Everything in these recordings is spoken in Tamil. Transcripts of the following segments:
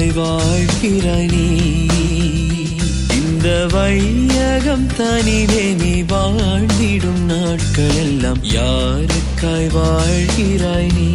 யாருக்காய் வாழ்கிறாய் நீ? இந்த வையகம் தனிலே நீ வாழ்ந்திடும் நாட்கள் எல்லாம் யாருக்காய் வாழ்கிறாய் நீ?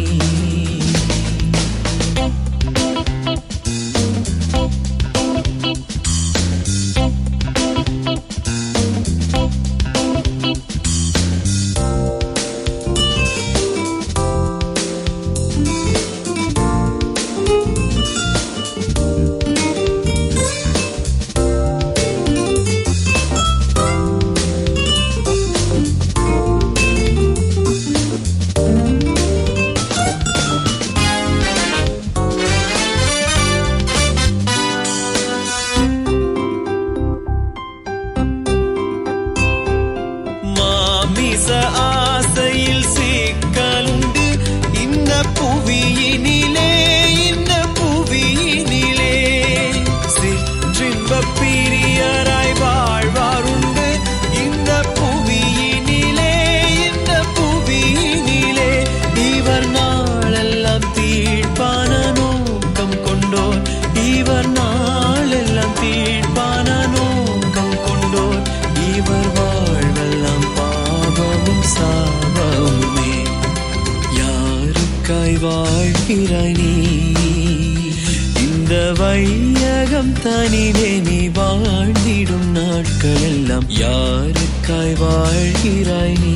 ஆசையில் சிக்கலுண்டு இந்த புவியினிலே, இந்த புவியினிலே சிற்றின்ப பிரியராய் வாழ்வாருண்டு இந்த புவியினிலே, இந்த புவியினிலே. இவர் நாளெல்லாம் தீர்ப்பான நோக்கம் கொண்டோர், இவர் நாளெல்லாம் தீர்ப்பான நோக்கம் கொண்டோர். இவர் வாழ்வெல்லாம் சாபமே. யாருக்காய் வாழ்கிறாய் நீ? இந்த வையகம் தனிலே நீ வாழ்ந்திடும் நாட்கள் எல்லாம் யாருக்காய் வாழ்கிறாய் நீ?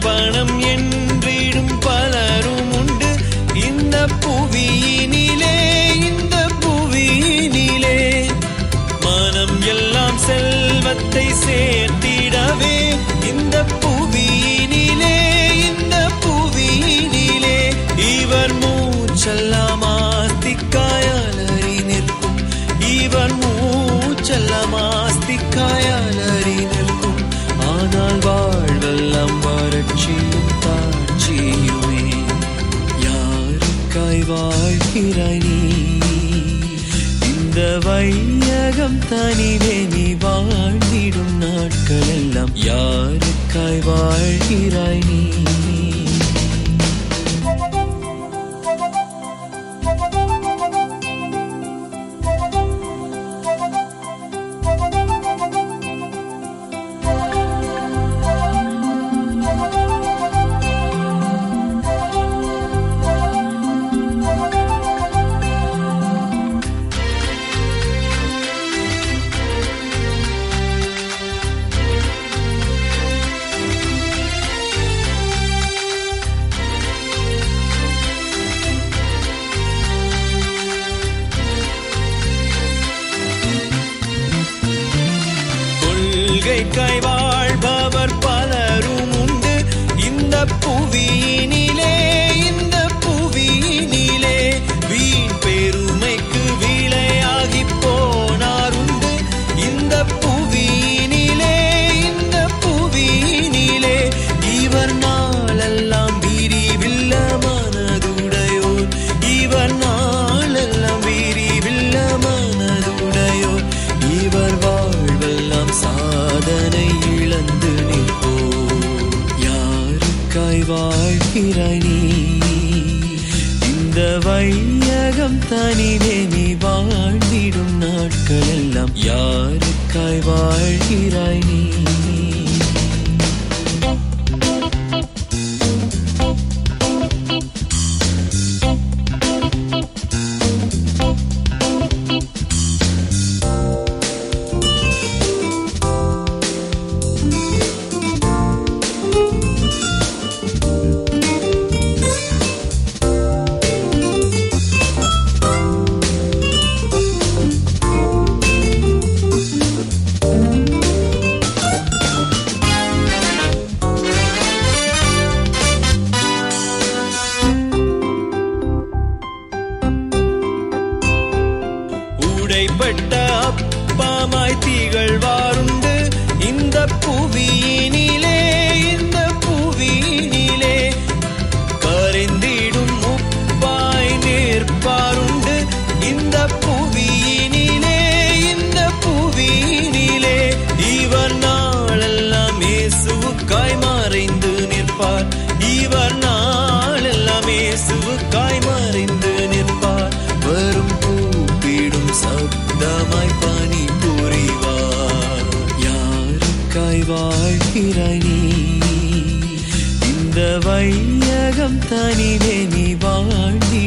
பணம் என்றிடும் பலரும் உண்டு இந்த புவியினிலே, இந்த புவியினிலே. மனம் எல்லாம் செல்வத்தை சேர்த்திடவே இந்த புவியினிலே, இந்த புவியினிலே. இவர் மூச்செல்லாம் ஆஸ்திக்காயலறி நிற்கும், இவர் மூச்செல்லாம் ஆஸ்திக்காயலறி நிற்கும். ஆனால் வாழ்வெல்லாம் வறட்சியும் தாட்சியுமே. யாருக்காய் வாழ்கிறாய் நீ? இந்த வையகம் தனிலே நீ வாழ்ந்திடும் நாட்கள் எல்லாம் யாருக்காய் வாழ்கிறாய் நீ? கொள்கைக்காய் வாழ்பவர் பலரும் உண்டு இந்த புவியினிலே, இந்த புவியினிலே. வீண் பெருமைக்கு விலையாகி போனாருண்டு இந்த புவியினிலே, இந்த புவியினிலே. இவர் நாளெல்லாம் விரிவில்ல மனதுடையோர், இவர் நாளெல்லாம் விரிவில்ல மனதுடையோர். இவர் வாழ்வெல்லாம் சாதனை இழந்து நிற்போ. யாருக்காய் வாழ்கிறாய் நீ? இந்த வையகம் தனிலே நீ வாழ்ந்திடும் நாட்கள் எல்லாம் யாருக்காய் வாழ்கிறாய் நீ? உடைப்பட்ட அப்பமாய் திகழ்வாருண்டு இந்த புவியினிலே, இந்த புவியினிலே. அற்பமாய் வாழ்கிறாய் நீ. இந்த வையகம் தனிவே நீ வாழ்ந்திடும்